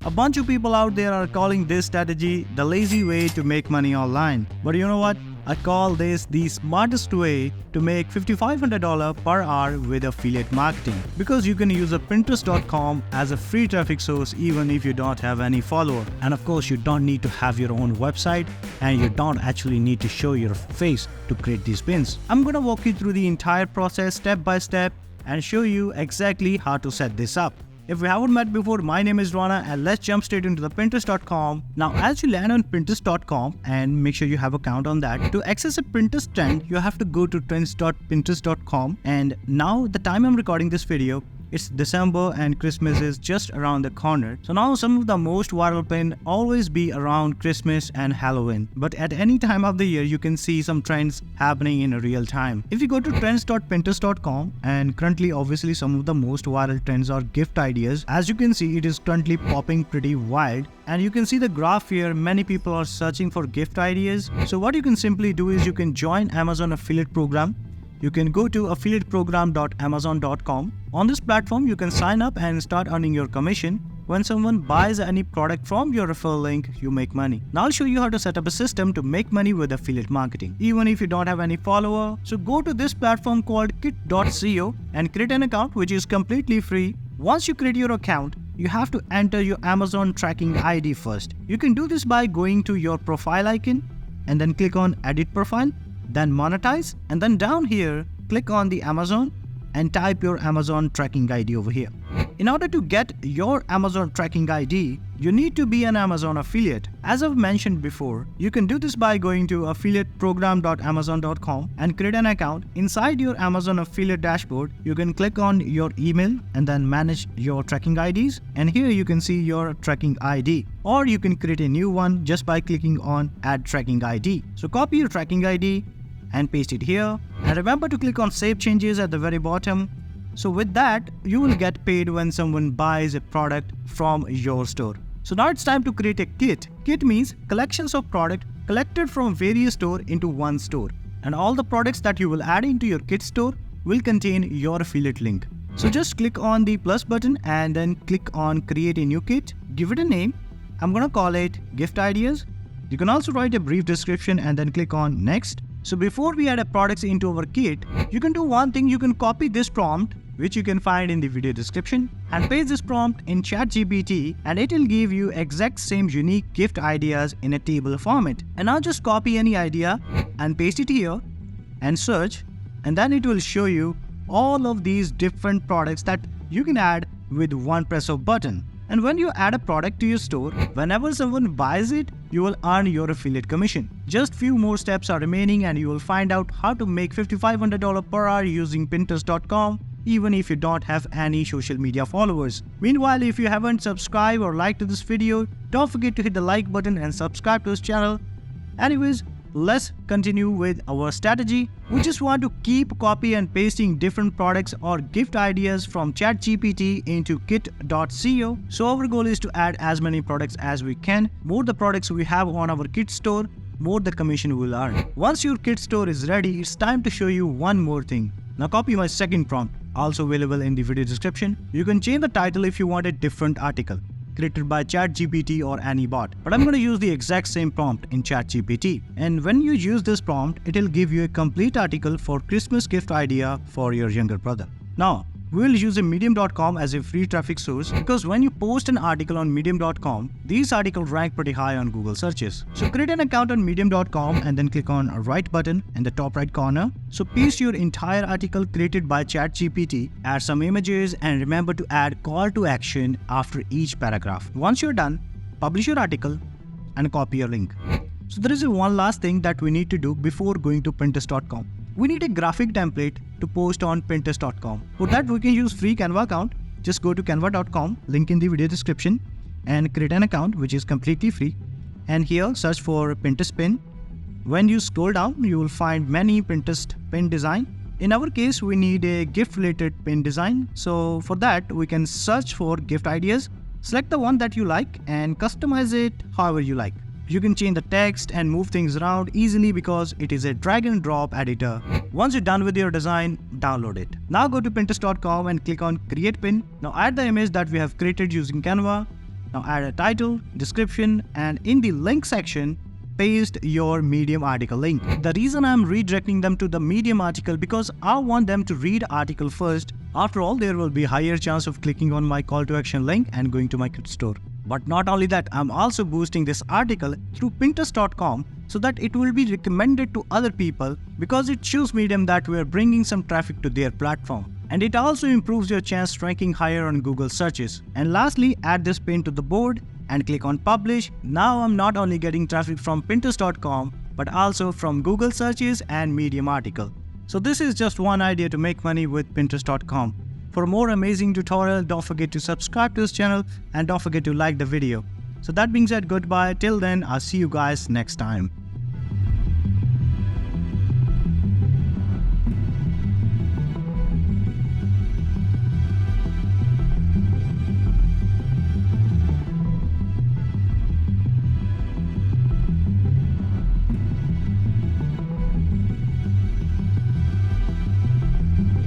A bunch of people out there are calling this strategy the lazy way to make money online. But you know what? I call this the smartest way to make $5,500 per hour with affiliate marketing. Because you can use a Pinterest.com as a free traffic source even if you don't have any follower. And of course, you don't need to have your own website and you don't actually need to show your face to create these pins. I'm gonna walk you through the entire process step by step and show you exactly how to set this up. If we haven't met before, my name is Rana and let's jump straight into the Pinterest.com. Now, as you land on Pinterest.com and make sure you have an account on that, to access a Pinterest trend, you have to go to trends.pinterest.com. And now the time I'm recording this video, it's December and Christmas is just around the corner. So now some of the most viral pins always be around Christmas and Halloween. But at any time of the year, you can see some trends happening in real time. If you go to trends.pinterest.com, and currently obviously some of the most viral trends are gift ideas. As you can see, it is currently popping pretty wild. And you can see the graph here, many people are searching for gift ideas. So what you can simply do is you can join Amazon affiliate program. You can go to affiliateprogram.amazon.com. On this platform, you can sign up and start earning your commission. When someone buys any product from your referral link, you make money. Now I'll show you how to set up a system to make money with affiliate marketing, even if you don't have any follower. So go to this platform called kit.co and create an account which is completely free. Once you create your account, you have to enter your Amazon tracking ID first. You can do this by going to your profile icon and then click on edit profile. Then monetize, and then down here click on the Amazon and type your Amazon tracking ID over here. In order to get your Amazon tracking ID, you need to be an Amazon affiliate. As I've mentioned before, you can do this by going to affiliateprogram.amazon.com and create an account. Inside your Amazon affiliate dashboard, you can click on your email and then manage your tracking IDs, and here you can see your tracking ID. Or you can create a new one just by clicking on add tracking ID. So copy your tracking ID and paste it here, and remember to click on save changes at the very bottom. So with that, you will get paid when someone buys a product from your store. So now it's time to create a kit. Kit means collections of product collected from various stores into one store, and all the products that you will add into your kit store will contain your affiliate link. So just click on the plus button and then click on create a new kit. Give it a name. I'm gonna call it gift ideas. You can also write a brief description and then click on next. So before we add a products into our kit, you can do one thing. You can copy this prompt, which you can find in the video description, and paste this prompt in ChatGPT, and it will give you exact same unique gift ideas in a table format. And now just copy any idea and paste it here and search, and then it will show you all of these different products that you can add with one press of button. And when you add a product to your store, whenever someone buys it, you will earn your affiliate commission. Just few more steps are remaining and you will find out how to make $5,500 per hour using Pinterest.com, even if you don't have any social media followers. Meanwhile, if you haven't subscribed or liked this video, don't forget to hit the like button and subscribe to this channel. Anyways, let's continue with our strategy. We just want to keep copy and pasting different products or gift ideas from ChatGPT into kit.co. So our goal is to add as many products as we can. More the products we have on our kit store, more the commission we will earn. Once your kit store is ready, it's time to show you one more thing. Now copy my second prompt, also available in the video description. You can change the title if you want a different article created by ChatGPT or any bot. But I'm going to use the exact same prompt in ChatGPT. And when you use this prompt, it will give you a complete article for Christmas gift idea for your younger brother. Now, we will use a medium.com as a free traffic source because when you post an article on medium.com, these articles rank pretty high on Google searches. So create an account on medium.com and then click on right button in the top right corner. So paste your entire article created by ChatGPT, add some images, and remember to add call to action after each paragraph. Once you're done, publish your article and copy your link. So there is one last thing that we need to do before going to Pinterest.com. We need a graphic template to post on Pinterest.com. For that, we can use free Canva account. Just go to canva.com, link in the video description, and create an account which is completely free. And here search for Pinterest pin. When you scroll down, you will find many Pinterest pin design. In our case, we need a gift related pin design. So for that, we can search for gift ideas. Select the one that you like and customize it however you like. You can change the text and move things around easily because it is a drag and drop editor. Once you're done with your design, download it. Now go to Pinterest.com and click on create pin. Now add the image that we have created using Canva Now add a title, description, and in the link section, paste your Medium article link. The reason I'm redirecting them to the Medium article because I want them to read article first. After all, there will be higher chance of clicking on my call to action link and going to my store. But not only that, I'm also boosting this article through Pinterest.com so that it will be recommended to other people because it shows Medium that we are bringing some traffic to their platform. And it also improves your chance ranking higher on Google searches. And lastly, add this pin to the board and click on publish. Now I'm not only getting traffic from Pinterest.com but also from Google searches and Medium article. So this is just one idea to make money with Pinterest.com. For more amazing tutorials, don't forget to subscribe to this channel and don't forget to like the video. So that being said, goodbye. Till then, I'll see you guys next time.